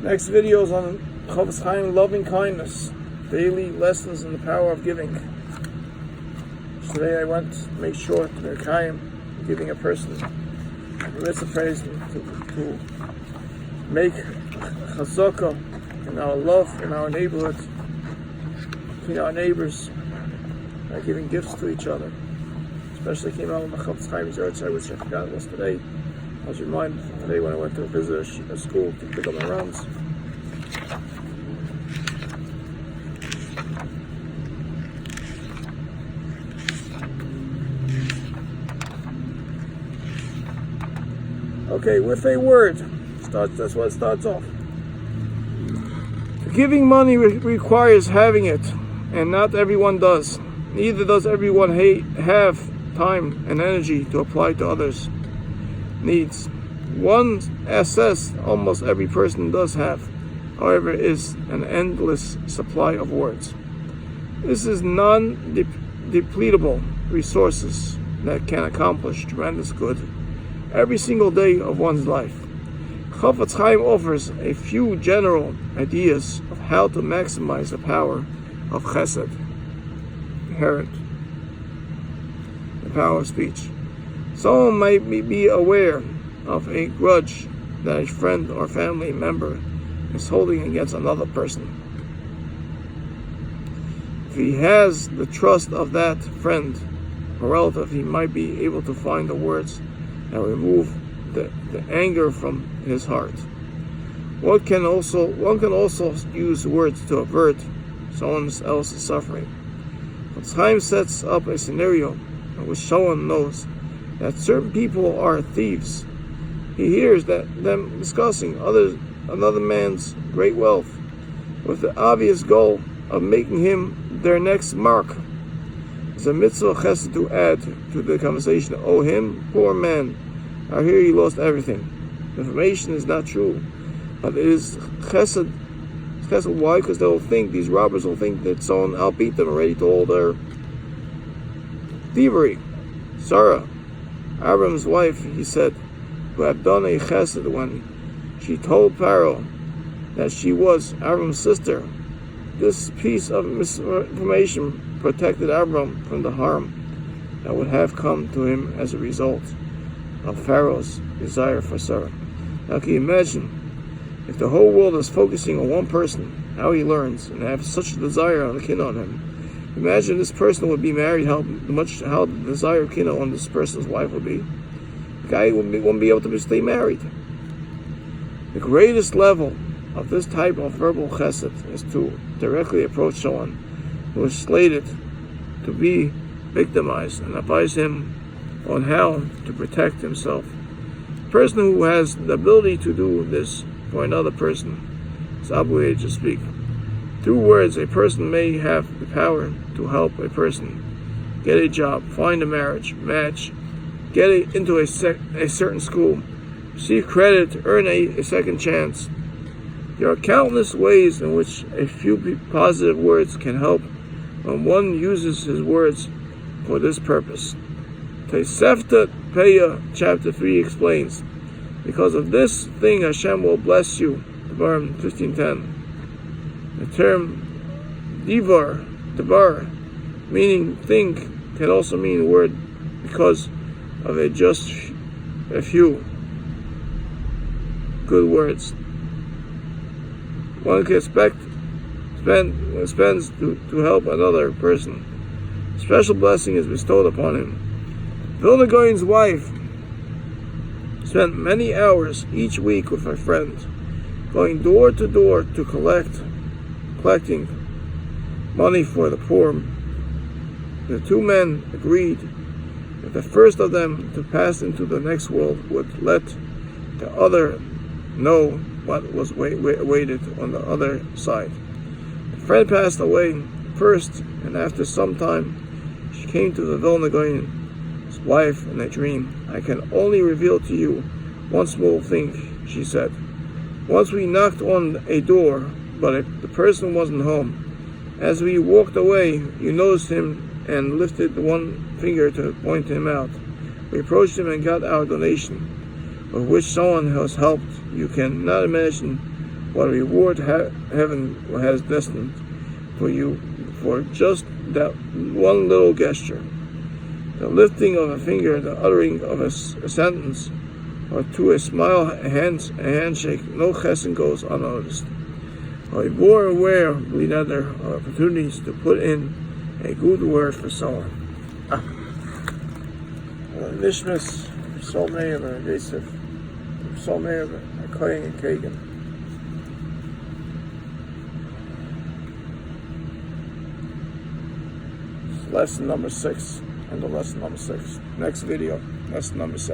Next video is on Chavetz Chaim, loving kindness, daily lessons in the power of giving. Today I went to make sure to make Chaim, giving a person a mitzvah praise to make chazaka in our love in our neighborhood, between our neighbors, by giving gifts to each other. Especially came out in the Chavetz Chaim's Yahrzeit, which I forgot it was today. I was reminded today when I went to visit a school to pick up my rounds. Okay, with a word. That's what it starts off. Giving money requires having it, and not everyone does. Neither does everyone have time and energy to apply to others' needs. One assess almost every person does have, however, is an endless supply of words. This is non-depletable resources that can accomplish tremendous good every single day of one's life. Chavetz Chaim offers a few general ideas of how to maximize the power of chesed, inherent, the power of speech. Someone might be aware of a grudge that a friend or family member is holding against another person. If he has the trust of that friend or relative, he might be able to find the words that remove the anger from his heart. One can also use words to avert someone else's suffering. But Chaim sets up a scenario in which someone knows that certain people are thieves. He hears them discussing another man's great wealth with the obvious goal of making him their next mark. It's a mitzvah chesed to add to the conversation, "Oh, him, poor man, I hear he lost everything." The information is not true, but it is chesed. Chesed. Why? Because these robbers will think that someone outbeat them already to all their thievery. Sarah, Abram's wife, he said, who had done a chesed when she told Pharaoh that she was Abram's sister. This piece of misinformation protected Abram from the harm that would have come to him as a result of Pharaoh's desire for Sarah. Now can you imagine if the whole world is focusing on one person, how he learns, and have such a desire on the kin on him? Imagine this person would be married, how the desire of kin on this person's wife would be. The guy wouldn't be able to stay married. The greatest level of this type of verbal chesed is to directly approach someone who is slated to be victimized and advise him on how to protect himself. The person who has the ability to do this for another person is obligated to speak. Through words, a person may have the power to help a person get a job, find a marriage, match, get into a certain school, receive credit, earn a second chance. There are countless ways in which a few positive words can help when one uses his words for this purpose. Tosefta Peah, chapter 3 explains, because of this thing Hashem will bless you. Devarim 15:10. The term devar, meaning think, can also mean word because of a few good words. One can spends to help another person. Special blessing is bestowed upon him. Vilna Gaon's wife spent many hours each week with her friend, going door to door to collecting money for the poor. The two men agreed that the first of them to pass into the next world would let the other know what was awaited on the other side. The friend passed away first, and after some time, she came to the Vilna Gaon's wife in a dream. "I can only reveal to you one small thing," she said. "Once we knocked on a door, but the person wasn't home. As we walked away, you noticed him and lifted one finger to point him out. We approached him and got our donation, of which someone has helped. You cannot imagine what a reward heaven has destined for you for just that one little gesture. The lifting of a finger, the uttering of a sentence, or to a smile, a handshake, no chesed goes unnoticed. Or more aware, we nether opportunities to put in a good word for someone. Nishmas, so many of them, so many of them, Kohen and Kagan. Lesson number 6, and the lesson number 6. Next video, lesson number 7.